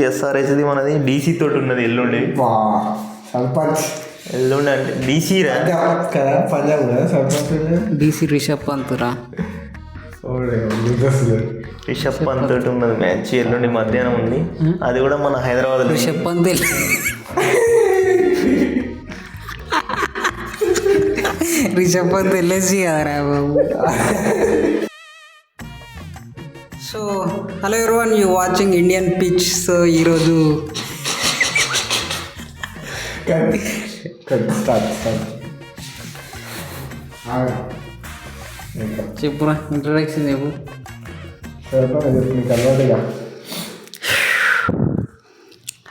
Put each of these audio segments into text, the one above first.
ఎస్ఆర్హెచ్ది మనది డీసీ తోటి ఉన్నది ఎల్లుండి. సర్పంచ్ ఎల్లుండి అంటే డీసీ రా కదా, పంజాబ్ కదా సర్పంచ్. డీసీ రిషబ్ పంత్ రా. రిషబ్ పంత్ తోటి ఉన్నది మ్యాచ్ ఎల్లుండి మధ్యాహ్నం ఉంది. అది కూడా మన హైదరాబాద్ రిషబ్ పంత్ రిషబ్ పంత్ వెళ్ళేసి కదరా బాబు. So hello everyone, you watching Indian pitch. So ఈరోజు చెప్పురా, ఇంట్రడక్షన్ చెప్పు.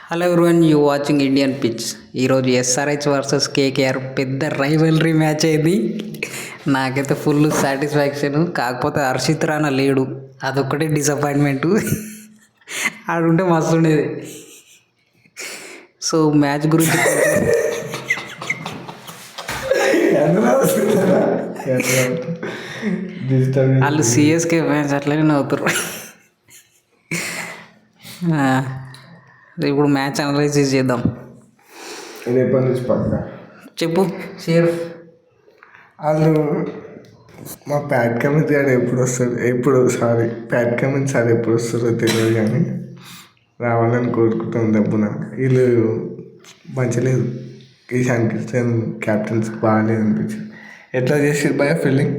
Hello everyone, you watching Indian pitch. ఈరోజు ఎస్ఆర్హెచ్ వర్సెస్ కేకేఆర్ పెద్ద రైవల్రీ మ్యాచ్ అయింది. నాకైతే ఫుల్ సాటిస్ఫాక్షన్. కాకపోతే హర్షిత్ రానా లేడు, అదొక్కటే డిసప్పాయింట్మెంటు. ఆడుంటే మస్తు ఉండేది. సో మ్యాచ్ గురించి వాళ్ళు సిఎస్కే మ్యాచ్ అట్లనే నవ్వుతారు. ఇప్పుడు మ్యాచ్ అనలైజ్ చేద్దాం. చెప్పు షేర్. వాళ్ళు మా ప్యాట్ కమిటీ గారు ఎప్పుడు వస్తారు, ప్యాట్ కమిటీ సార్ ఎప్పుడు వస్తారో తెలియదు, కానీ రావాలని కోరుకుంటాం. డబ్బున వీళ్ళు మంచిలేదు. ఈశాన్ కిషన్ క్యాప్టెన్స్ బాగాలేదు అనిపించింది. ఎట్లా చేసి బాగా ఫీల్డింగ్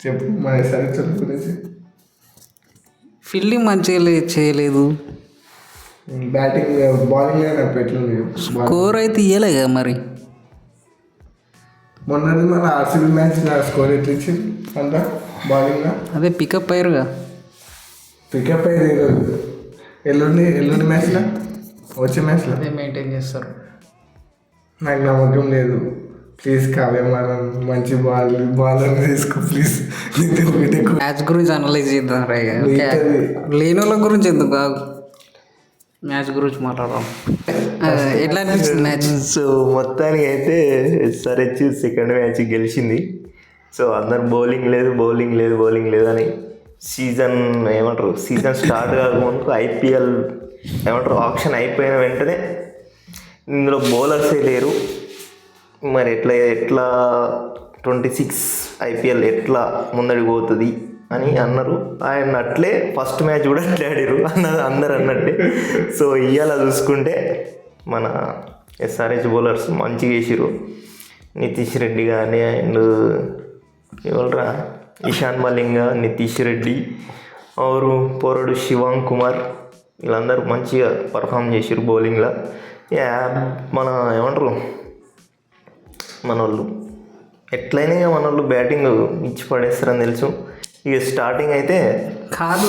చెప్పు మన సరే గురించి. ఫీల్డింగ్ మంచిగా చేయలేదు, బ్యాటింగ్ బౌలింగ్ నాకు ఎట్లుంది. స్కోర్ అయితే ఇవ్వలే కదా మరి. మొన్నది మన ఆర్సీబీ మ్యాచ్ స్కోర్ ఎట్లా ఇచ్చింది అంతా బౌలింగ్లో. అదే పికప్ అయ్యారుగా. పికప్ అయ్యేది ఈరోజు ఎల్లుండి మ్యాచ్లో, వచ్చే మ్యాచ్లో అదే మెయింటైన్ చేస్తారు. నాకు నమ్మకం లేదు. ప్లీజ్ కావ్య మనం మంచి బాలర్ తీసుకో ప్లీజ్. మ్యాచ్ గురించి అనలైజ్ చేద్దాం. లేని వాళ్ళ గురించి ఎందుకు కాదు, మ్యాచ్ గురించి మాట్లాడదాం. ఎట్లా అనిపించింది మ్యాచ్? సో మొత్తానికి అయితే ఎస్ఆర్హెచ్ సెకండ్ మ్యాచ్ గెలిచింది. సో అందరు బౌలింగ్ లేదు అని సీజన్ స్టార్ట్ కాకముందుకు ఐపీఎల్ ఆప్షన్ అయిపోయిన వెంటనే ఇందులో బౌలర్సే లేరు, మరి ఎట్లా 26 ఐపీఎల్ ఎట్లా ముందడికి పోతుంది అని అన్నారు. ఆయన అట్లే ఫస్ట్ మ్యాచ్ కూడా అట్లే ఆడారు అందరు అన్నట్టే. సో ఇవాళ చూసుకుంటే మన ఎస్ఆర్హెచ్ బౌలర్స్ మంచిగా వేసారు. నితీష్ రెడ్డి కానీ అండ్ ఎవరురా ఇషాన్ మలింగ, నితీష్ రెడ్డి అవరు పోరడు శివాంగ్ కుమార్, వీళ్ళందరూ మంచిగా పర్ఫామ్ చేసారు బౌలింగ్లో. మన మనోళ్ళు ఎట్లయినా మనోళ్ళు బ్యాటింగ్ ఇచ్చి పడేస్తారని తెలుసు. ఇక స్టార్టింగ్ అయితే కాదు,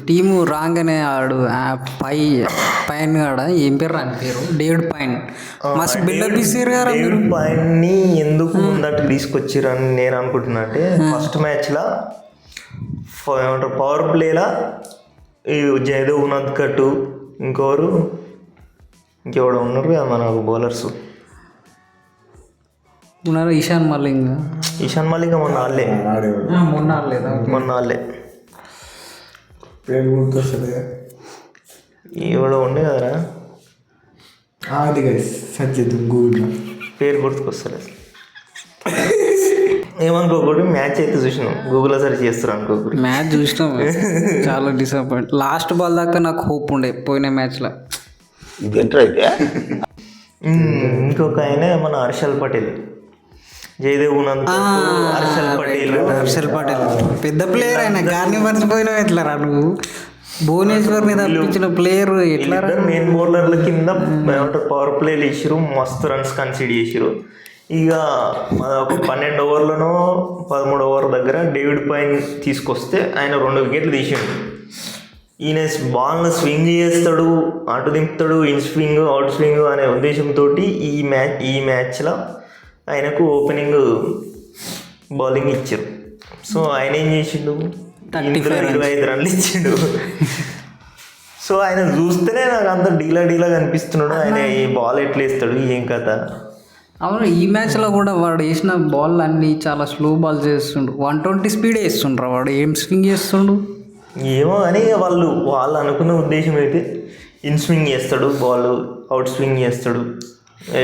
టీము రాగానే ఆడు పైన్ కాడ ఏం పేరు రాని పేరు డేవిడ్ పైన్ మస్తు బిల్డప్ ఇస్తారు కదా. డేవిడ్ పైన్ని ఎందుకు ముందట్టు తీసుకొచ్చారని నేను అనుకుంటున్నా అంటే, ఫస్ట్ మ్యాచ్లో పవర్ ప్లేలా ఈ జయదేవ్ ఉనద్కట్ ఇంకెవడు ఉన్నారు కదా మన బౌలర్స్ ఉన్నారు. ఇషాన్ మలింగ మొన్న ఆడలే పేరు గుర్తొస్తుంది. ఎవడో ఉండే కదరా, అది సర్చ్ చేద్దాం గూగుల్లో, పేరు గుర్తుకొస్తలేదు. ఏమనుకోకూడదు, మ్యాచ్ అయితే చూసినాం, గూగుల్లో సర్చ్ చేస్తారు అనుకోకూడదు. మ్యాచ్ చూసినాం, చాలా డిసప్పాయింట్. లాస్ట్ బాల్ దాకా నాకు హోప్ ఉండే పోయిన మ్యాచ్లో. ఇంకొక ఆయన మన హర్షల్ పటేల్, జయదేవ్ హర్షల్ పటేల్ పెద్ద ప్లేయర్. ఆయన గాన్ని మర్చిపోయినావు ఎట్లా రా నువ్వు? భువనేశ్వర్ని తప్పించిన ప్లేయర్ ఎట్లా? మెయిన్ బౌలర్ల కింద పవర్ ప్లేలు వేసారు, మస్తు రన్స్ కన్సిడర్ చేసారు. ఇక ఒక 12 ఓవర్లనో 13 ఓవర్ దగ్గర డేవిడ్ పైన్ తీసుకొస్తే ఆయన 2 వికెట్లు తీసిండు. ఈయన బాల్ను స్వింగ్ చేస్తాడు, అటు దింపుతాడు, ఇన్ స్వింగ్ అవుట్ స్వింగ్ అనే ఉద్దేశంతో ఈ మ్యాచ్లో ఆయనకు ఓపెనింగ్ బౌలింగ్ ఇచ్చారు. సో ఆయన ఏం చేసిండు, 25 రన్లు ఇచ్చిండు. సో ఆయన చూస్తేనే నాకు అంత డీలా కనిపిస్తున్నాడు. ఆయన ఈ బాల్ ఎట్లా వేస్తాడు, ఏం కథ. అవును, ఈ మ్యాచ్లో కూడా వాడు వేసిన బాల్ అన్నీ చాలా స్లో బాల్ చేస్తుండు. 120 స్పీడ్ వేస్తుండ్రా వాడు. ఏం స్వింగ్ చేస్తుండు ఏమో అని వాళ్ళు అనుకున్న ఉద్దేశం అయితే ఇన్ స్వింగ్ చేస్తాడు, బాల్ అవుట్ స్వింగ్ చేస్తాడు,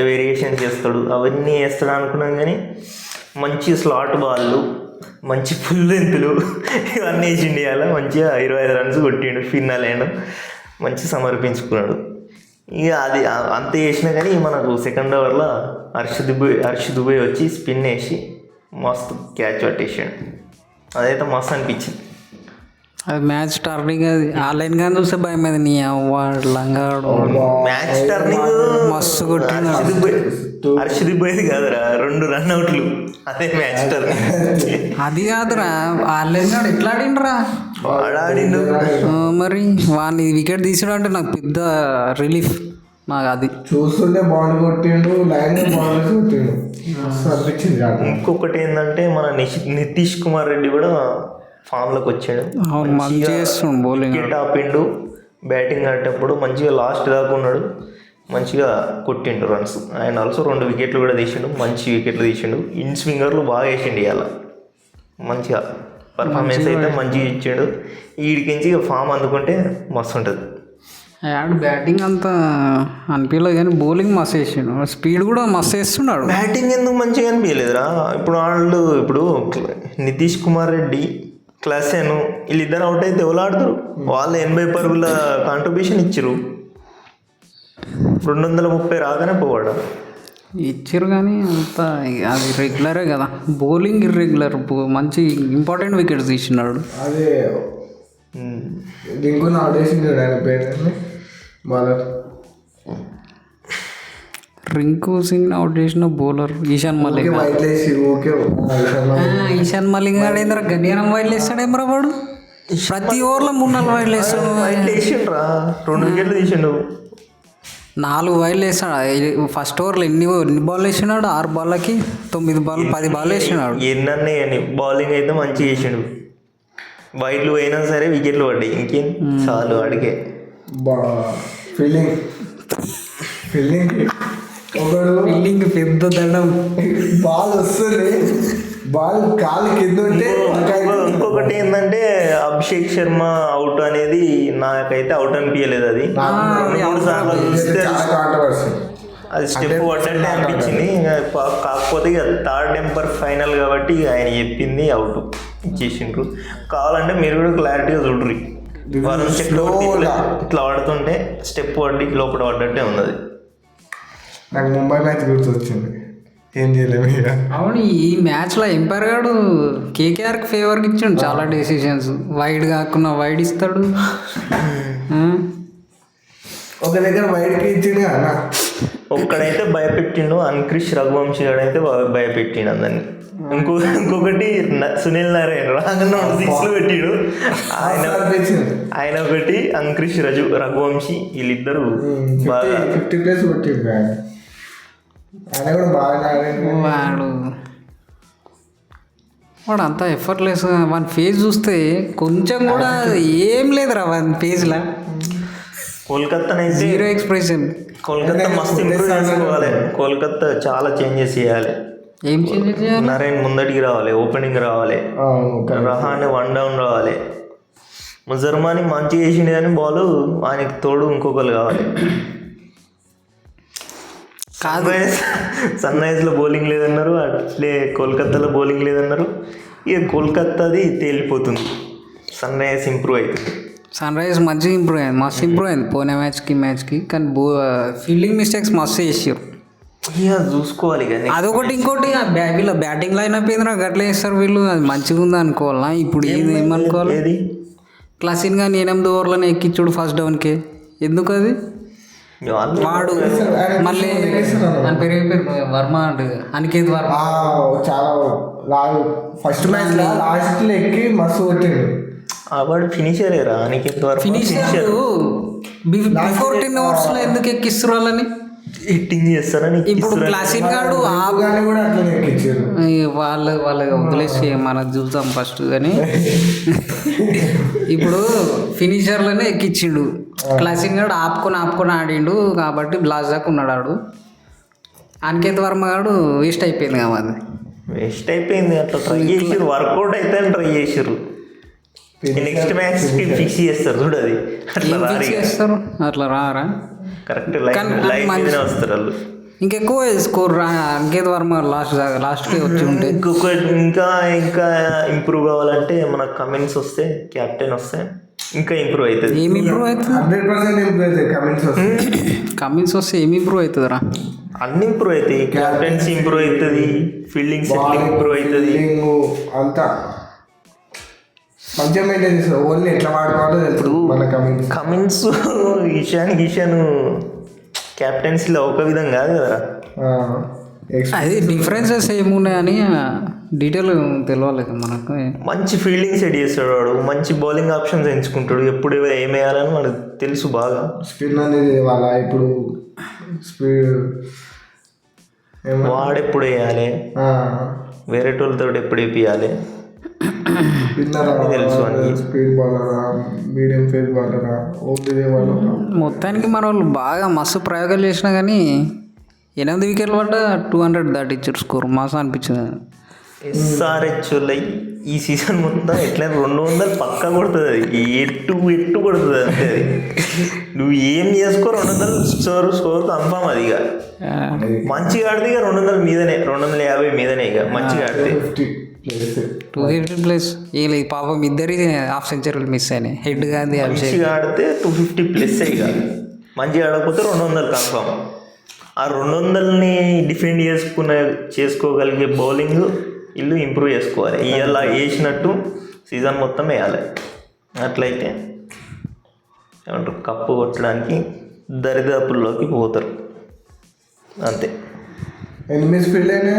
వేరియేషన్ చేస్తాడు, అవన్నీ వేస్తాడు అనుకున్నాం. కానీ మంచి స్లాట్ బాళ్ళు, మంచి ఫుల్ లెంత్లు ఇవన్నీ వేసి ఇండియాలో మంచిగా 25 రన్స్ కొట్టిండు. ఫిన్నాలేను మంచి సమర్పించుకున్నాడు. ఇక అది అంత చేసినా కానీ మనకు సెకండ్ ఓవర్లో హర్ష్ దుబే వచ్చి స్పిన్ వేసి మస్తు క్యాచ్ పట్టేసాడు. అదైతే మస్తు అనిపించింది. అది మ్యాచ్ టర్నింగ్, అది ఆన్లైన్ కానీ చూస్తే భయం మీద నీ లంగాడు మ్యాచ్ టర్నింగ్ మస్తు కొట్టినాడు. హర్ష్ దుబేది కాదురా, 2 రన్అట్లు, అదే మ్యాచ్ టర్నింగ్. అది కాదురా, ఆన్లైన్ కాదు ఎట్లా ఆడిండ్రా ఆడిండు. మరి వాడిని వికెట్ తీసాడు అంటే నాకు పెద్ద రిలీఫ్. నాకు అది చూస్తుంటే బాల్ కొట్టిండు, లైన్ బాల్ కొట్టిండు, అనిపించింది. ఇంకొకటి ఏంటంటే మన నితీష్ కుమార్ రెడ్డి కూడా ఫామ్లోకి వచ్చాడు. మంచిగా చేస్తుండు బౌలింగ్, వికెట్ ఆపిండు. బ్యాటింగ్ ఆడేటప్పుడు మంచిగా లాస్ట్ దాకా ఉన్నాడు, మంచిగా కొట్టిండు రన్స్. ఆయన ఆల్సో 2 వికెట్లు కూడా తీసిండు, మంచి వికెట్లు తీసిండు. ఇన్ స్వింగర్లు బాగా వేసిండు ఇవాళ, మంచిగా పర్ఫార్మెన్స్ అయితే మంచిగా ఇచ్చాడు. వీడికించి ఫామ్ అందుకుంటే మస్తు ఉంటుంది. యాడ్ బ్యాటింగ్ అంతా అనిపించలేదు కానీ బౌలింగ్ మస్తు వేసిండు, స్పీడ్ కూడా మస్తు వేస్తున్నాడు. బ్యాటింగ్ ఎందుకు మంచిగా అనిపించలేదురా? ఇప్పుడు నితీష్ కుమార్ రెడ్డి, క్లాసెన్ వీళ్ళిద్దరు అవుట్ అయితే ఎవరు ఆడతారు? వాళ్ళు 80 పరుగుల కాంట్రిబ్యూషన్ ఇచ్చారు, 230 రాగానే పోవాడు. ఇచ్చారు కానీ అంత అది రెగ్యులరే కదా. బౌలింగ్ ఇర్రెగ్యులర్, మంచి ఇంపార్టెంట్ వికెట్స్ తీసినాడు. అదే ఇంకో ఆడేసింది ఆయన పేరు బౌలర్ రింకు సింగ్ అవుట్ చేసిన బౌలర్ ఈశాన్ మలింగ్. ఈశాన్ మలింగ్ ఆడేంద్ర గడియారం వైడ్లు వేస్తాడేమరా వాడు. ప్రతి ఓవర్లో 3-4 వైడ్లు వేస్తాడు. వేసిండ్రా, 2 వికెట్లు తీసిండు, 4 వైడ్లు వేస్తాడు. ఫస్ట్ ఓవర్లో ఎన్ని బాల్ వేసినాడు? 6 బాళ్ళకి 9 బాల్ 10 బాల్ వేసినాడు. ఎన్నన్నీ అని బౌలింగ్ అయితే మంచిగా చేసిండు. వైడ్లు పోయినా సరే వికెట్లు పడ్డాయి, ఇంకేం చాలు అడిగే. ఫీల్డింగ్ పెద్ద దండం. బాల్ వస్తుంది, బాల్ కాలు కింద ఉంటే. ఇంకొకటి ఏంటంటే అభిషేక్ శర్మ అవుట్ అనేది నాకైతే అవుట్ అనిపించలేదు. అది 2-3 సార్లు చూస్తే అది స్టెప్ పడ్డట్టే అనిపించింది. కాకపోతే ఇక థర్డ్ ఎంపర్ ఫైనల్ కాబట్టి ఆయన చెప్పింది అవుట్ ఇచ్చేసిండ్రు. కావాలంటే మీరు కూడా క్లారిటీగా చూడ్రి. వరుణ్ చక్రవర్తి ఇట్లా ఆడుతుంటే స్టెప్ పడ్డి లోపల పడ్డట్టే ఉన్నది. నాకు ముంబై మ్యాచ్ గుర్తొచ్చింది, ఏం చేయలేము ఇక. అవును, ఈ మ్యాచ్లో ఎంపైర్ గాడు కేకేఆర్కి ఫేవర్కి ఇచ్చాడు చాలా డెసిషన్స్. వైడ్ కాకుండా వైడ్ ఇస్తాడు. ఒక దగ్గర వైడ్కి ఇచ్చిండు కదా, ఒక్కడైతే భయపెట్టిండు, అన్క్రిష్ రఘువంశీ గాడైతే భయపెట్టిండు అందరినీ. ఇంకొకటి సునీల్ నారాయణ రాగానే 6 పెట్టిండు. ఆయన ఒకటి అంక్రిష్ రఘువంశీ వీళ్ళిద్దరు 50+ కొట్టిండు. ఆయన కూడా బాగా వాడు అంతా ఎఫర్ట్లెస్. వాని ఫేస్ చూస్తే కొంచెం కూడా ఏం లేదురా వాని ఫేస్లో. కోల్కత్తానైతే 0 ఎక్స్ప్రెషన్. కోల్కత్తా మస్తు ఇంప్రూవ్ చేసుకోవాలి. కోల్కత్తా చాలా చేంజెస్ చేయాలి. ఏం చేంజెస్ చేయాలి? నరేన్ ముందటికి రావాలి, ఓపెనింగ్ రావాలి, రహానే 1 డౌన్ రావాలి. ముజర్మాని మంచిగా చేసిండు కానీ బాల్ ఆయనకి తోడు ఇంకొకరు కావాలి. సన్ రైజ్లో బౌలింగ్ లేదన్నారు, అట్లే కోల్కత్తాలో బౌలింగ్ లేదన్నారు. ఇక కోల్కత్తాది తేలిపోతుంది, సన్ రైజ్ ఇంప్రూవ్ అవుతుంది. సన్ రైజ్ మంచిగా ఇంప్రూవ్ అయింది, మస్తు ఇంప్రూవ్ అయింది పోయిన మ్యాచ్కి. కానీ ఫీల్డింగ్ మిస్టేక్స్ మస్తు చేసారు. ఇక చూసుకోవాలి కానీ అదొకటి. ఇంకోటి వీళ్ళ బ్యాటింగ్ లైన్ అప్ ఏంద్రా గట్లా వేస్తారు వీళ్ళు. అది మంచిగా ఉంది అనుకోవాలా? ఇప్పుడు ఏమనుకోవాలి? ఏది క్లాసిన్ కానీ 8 ఓవర్లోనే ఎక్కించుడు ఫస్ట్ డౌన్కి. ఎందుకు అది? వాడు మళ్ళీ అని పేరు వర్మ అంటే అనికేత్ వర్మ చాలా ఫస్ట్ మ్యాచ్ లాస్ట్లో ఎక్కి మస్తు కొట్టిండు. వాడు ఫినిషరేరా అనికేత్ వర్మ. ఫినిషర్ బిఫోర్ 10 ఓవర్స్లో ఎందుకు ఎక్కిస్తారు వాళ్ళని? హిట్టింగ్ చేస్తారని. ఇప్పుడు క్లాసిక్ గాడు కూడా అట్లనే ఎక్కించారు. వాళ్ళ వదిలేసి మనం చూద్దాం ఫస్ట్. కానీ ఇప్పుడు ఫినిషర్లోనే ఎక్కించిండు. క్లాసిక్ గాడు ఆపుకొని ఆడిండు కాబట్టి బ్లాస్ దాకా ఉన్నాడు ఆడు. అనికేత్ వర్మ గాడు వేస్ట్ అయిపోయింది కదా. అది వేస్ట్ అయిపోయింది. అట్లా ట్రై చేసారు, వర్కౌట్ అయితే ట్రై చేసారు. నెక్స్ట్ మ్యాచ్ ఫిక్స్ చేస్తారు చూడు, అది అట్లా ఏం రారు ఫిక్స్ ఇక. చేస్తారు అట్లా రారా? కరెక్ట్ కానీ లైన్ మంచి- మీదనే వస్తారు వాళ్ళు. ఇంకెక్కువ స్కోర్ అంకిత్ వర్మ లాస్ట్కి వచ్చి ఉంటే ఇంకా ఇంకా ఇంప్రూవ్ కావాలంటే మన కమెంట్స్ వస్తే, క్యాప్టెన్ వస్తే ఇంకా ఇంప్రూవ్ అవుతుంది. ఏమి ఇంప్రూవ్ అవుతుంది? 100% ఇంప్రూవ్ అవుతుంది కమెంట్స్ వస్తే. కమిన్స్ వస్తే ఏమి ఇంప్రూవ్ అవుతుందిరా? అన్ని ఇంప్రూవ్ అవుతాయి. క్యాప్టెన్సీ ఇంప్రూవ్ అవుతుంది, ఫీల్డింగ్ సెట్లింగ్ ఇంప్రూవ్ అవుతుంది. అంతా మంచిగా మెయింటైన్ చేస్తారు. ఓన్లీ ఎట్లా వాడుకోవాలో తెలుసు మన కమెంట్స్. కమిన్స్ ఈశాన్ క్యాప్టెన్సీలో ఒక విధం కాదు కదా. అది డిఫరెన్సెస్ ఏమున్నాయని డీటెయిల్ తెలియాలి మనకు. మంచి ఫీల్డింగ్ సెట్ చేస్తాడు వాడు, మంచి బౌలింగ్ ఆప్షన్స్ ఎంచుకుంటాడు, ఎప్పుడు ఏం వేయాలని మనకు తెలుసు బాగా. స్పిన్ అనేది వాళ్ళ ఇప్పుడు స్పీడ్ వాడెప్పుడు వేయాలి, వేరే వాళ్ళతో ఎప్పుడు వేపియాలి తెలుసు అని. స్పీడ్ బాలరా, మీడియం ఫేస్ బాలరా, ఓపెన్ బాలరా. మొత్తానికి మన వాళ్ళు బాగా మస్తు ప్రయోగాలు చేసినా కానీ 8 వికెట్లు పడ్డ 200 దాటిచ్చారు స్కోర్. మాసం అనిపించింది. ఎస్ఆర్హెచ్ ఈ సీజన్ మొత్తం ఎట్లా 200 పక్కా కొడుతుంది. అది ఎట్టు కొడుతుంది అంతే. అది నువ్వు ఏం చేసుకో 200 స్కోర్ కన్ఫామ్. అది ఇక మంచిగా ఆడితే ఇక 200 మీదనే, 250 మీదనే ఇక మంచిగా ఆడితే. 250 ప్లస్ ఏం లేదు పాపం, ఇద్దరి హాఫ్ సెంచరీలు మిస్ అయినాయి. హెడ్ గాంధీ అభిషేక్. మంచిగా ఆడితే 250 ప్లస్ ఇక. మంచిగా ఆడకపోతే 200 కన్ఫామ్. ఆ 200ని డిఫెండ్ చేసుకోగలిగే బౌలింగ్ ఇల్లు ఇంప్రూవ్ చేసుకోవాలి. ఇలా వేసినట్టు సీజన్ మొత్తం వేయాలి. అట్లయితే ఏమంటారు, కప్పు కొట్టడానికి దరిదాపుల్లోకి పోతారు అంతే. ఎనిమిది స్పీడ్ అయినా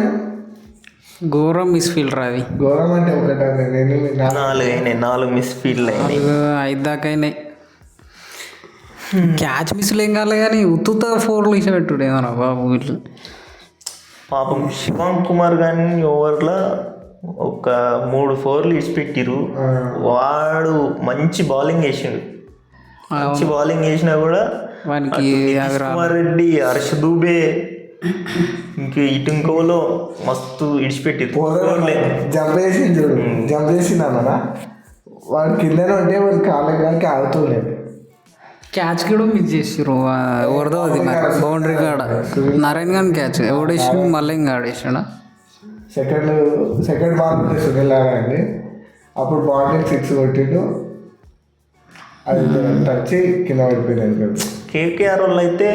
ఘోరం మిస్ ఫీల్డ్ రావి. ఘోరం అంటే ఒకటి 4 మిస్ ఫీల్డ్ అయినాయి. 5 దాకా అయినాయి. క్యాచ్ మిస్లు ఏం కాలే కానీ ఉత్తుత 4లు ఇచ్చి పెట్టుడు ఏమన్నా బాబు వీళ్ళు. పాపం శివాంగ్ కుమార్ కానీ ఓవర్లో ఒక 3 4లు ఇచ్చిపెట్టిరు. వాడు మంచి బౌలింగ్ వేసిండు. మంచి బౌలింగ్ వేసినా కూడా వానికి నితీష్ కుమార్ రెడ్డి, హర్ష దూబే ఇంకోలో మస్తు ఇడిచిపెట్టిరు. జంప్ చేసింది చూడు, జంప్ చేసింది అన్న వాడు కిందనే ఉంటే వాడు కాళ్ళకి ఆగుతూలేదు. క్యాచ్ కూడా మిస్ చేసిర్రు. ఎవరిదో అది మరి బౌండరీ కాడ నారాయణ గాని క్యాచ్ ఎవడేసి మళ్ళీ ఇంకా ఆడేసాడా. సెకండ్ బాల్ సునీల్ అండి, అప్పుడు బౌండరీ 6 కొట్టిండు. అది టచ్ కింద పడిపోయింది. కేకేఆర్ వాళ్ళు అయితే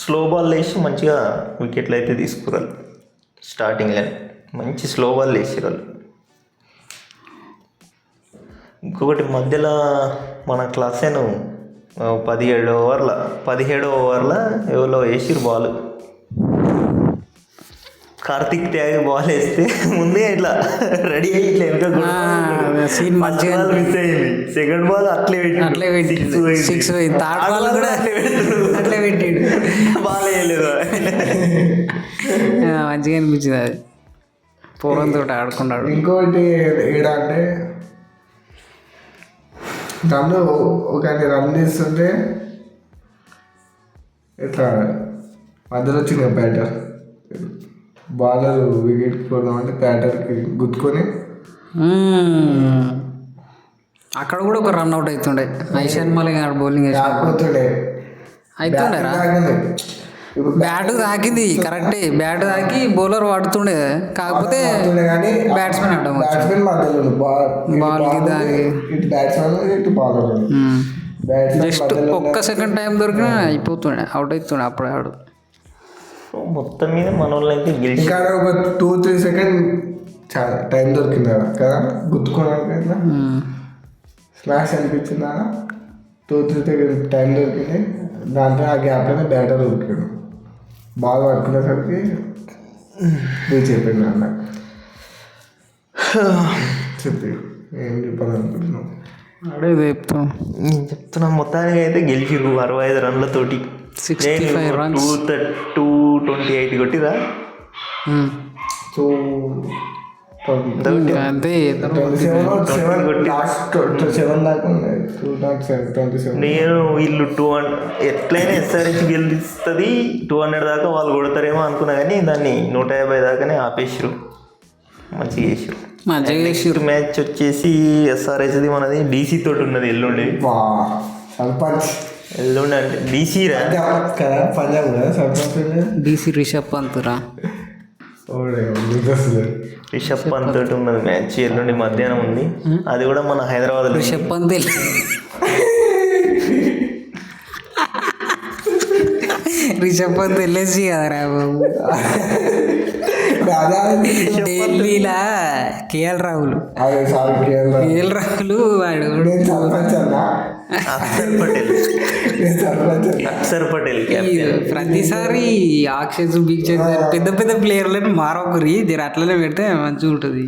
స్లో బాల్ వేసి మంచిగా వికెట్లు అయితే తీసుకురారు. స్టార్టింగ్లోనే మంచి స్లో బాల్ వేసారు వాళ్ళు. ఇంకొకటి మధ్యలో మన క్లాసేను 17 ఓవర్ల ఎవరో వేసిరు బాల్. కార్తిక్ త్యాగి బాల్ వేస్తే ముందే ఇట్లా రెడీ అయ్యి ఇట్లా సీన్ మంచిగా మిస్ అయింది. సెకండ్ బాల్ అట్లే పెట్టి 6 పోయింది. థర్డ్ బాల్ కూడా అట్లే పెట్టాడు. బాల్ వేయలేదు. మంచిగా అనిపించింది అది. పూర్వంతో ఆడుకున్నాడు. ఇంకోటి ఏడంటే ఒక రన్ తీస్తుంటే ఇట్లా మధ్యలో వచ్చింది బ్యాటర్, బౌలర్ వికెట్ పోదామంటే బ్యాటర్కి గుద్దుకొని అక్కడ కూడా ఒక రన్ అవుట్ అవుతుండే. ఐశాన్ మలింగ్ ఆడ బౌలింగ్ అయిపోతుండే. అవుతుండేరా. బ్యాట్ తాకింది కరెక్టే, బ్యాట్ తాకి బౌలర్ పడుతుండే. కాకపోతే బ్యాట్స్మెన్ అడ్డం బ్యాట్స్మెన్ మధ్యలో బాల్కి తాగి ఇటు బ్యాట్స్మెన్ ఇటు బౌలర్. జస్ట్ ఒక్క సెకండ్ టైం దొరికినా అయిపోతుండే, అవుట్ అవుతుండే అప్పుడే ఆడు. మొత్తం మీద మన వాళ్ళు అయితే గెలిచి ఇంకా ఒక 2-3 సెకండ్ చాలా టైం దొరికింది కదా గుర్తుకోవడానికి. స్మాష్ అనిపించింది అన్న, 2-3 సెకండ్ టైం దొరికింది. దాంట్లో ఆ గ్యాప్లోనే బ్యాటర్ దొరికాడు. బాల్ పట్టుకునేసరికి రీచ్ అయిపోయింది అన్న. చెప్పి ఏం చెప్పాలనుకుంటున్నావు? అడే చెప్తాం. నేను చెప్తున్నా మొత్తానికి అయితే గెలిచిరు 65 రన్లతోటి. 65 runs. 228 కొట్టిరా. సో అంతే. 27 దాకా ఉన్నాయి. 27. నేను వీళ్ళు 200 ఎట్లయినా ఎస్ఆర్హెచ్ గెలుస్తుంది, 200 దాకా వాళ్ళు కొడతారేమో అనుకున్నా కానీ దాన్ని 150 దాకానే ఆపేసారు. మంచిగా చేసారు. మంచిగా నెక్స్ట్ మ్యాచ్ వచ్చేసి ఎస్ఆర్హెచ్ది మనది డీసీ తోటి ఉన్నది ఎల్లుండి. సర్పంచ్ ఎల్లుండి అంటే డీసీ రా కదా, పంజాబ్ కదా సర్పంచ్. డీసీ రిషబ్ పంత్ రా. రిషబ్ పంత్ తోటి ఉన్నది మ్యాచ్ ఎల్లుండి మధ్యాహ్నం ఉంది. అది కూడా మన హైదరాబాద్ రిషబ్ పంత్ రిషబ్ పంత్ వెళ్ళేసి కదరా బాబు. ఢిల్లీలా కేఎల్ రాహుల్ వాడు అక్షర్ పటేల్ ప్రతిసారి ఆక్షన్స్ బిగ్ పెద్ద పెద్ద ప్లేయర్లను మారొకరి జర అట్లనే పెడితే మంచిగా ఉంటుంది.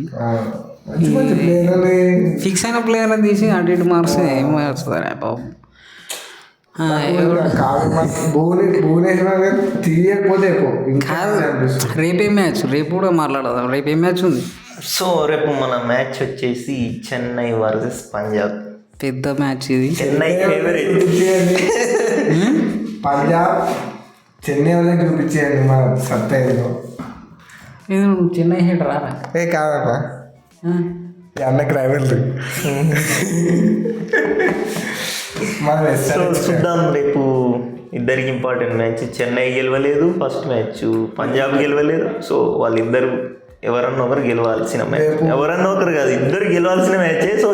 ఫిక్స్ అయిన ప్లేయర్లను తీసి అటు ఇటు మారిస్తే ఏం వస్తుందా బాబు. రేపే మ్యాచ్, రేపు కూడా మాట్లాడదాం. రేపు ఏ మ్యాచ్ ఉంది? సో రేపు మన మ్యాచ్ వచ్చేసి చెన్నై వర్సెస్ పంజాబ్. పెద్ద మ్యాచ్ ఇది. చెన్నై ఫేవరెట్. పంజాబ్ చెన్నై వాళ్ళకి చూపించేయండి మన సత్తాయిలో. చెన్నై హెడ్ రారా? ఏ కాదన్నా, అన్నకి రైవల్రీ. సో చూద్దాం రేపు ఇద్దరికి ఇంపార్టెంట్ మ్యాచ్. చెన్నై గెలవలేదు ఫస్ట్ మ్యాచ్, పంజాబ్ గెలవలేదు. సో వాళ్ళిద్దరు ఎవరన్నా ఒకరు గెలవాల్సిన మ్యాచ్, ఎవరన్నా ఒకరు కాదు ఇద్దరు గెలవాల్సిన మ్యాచే. సో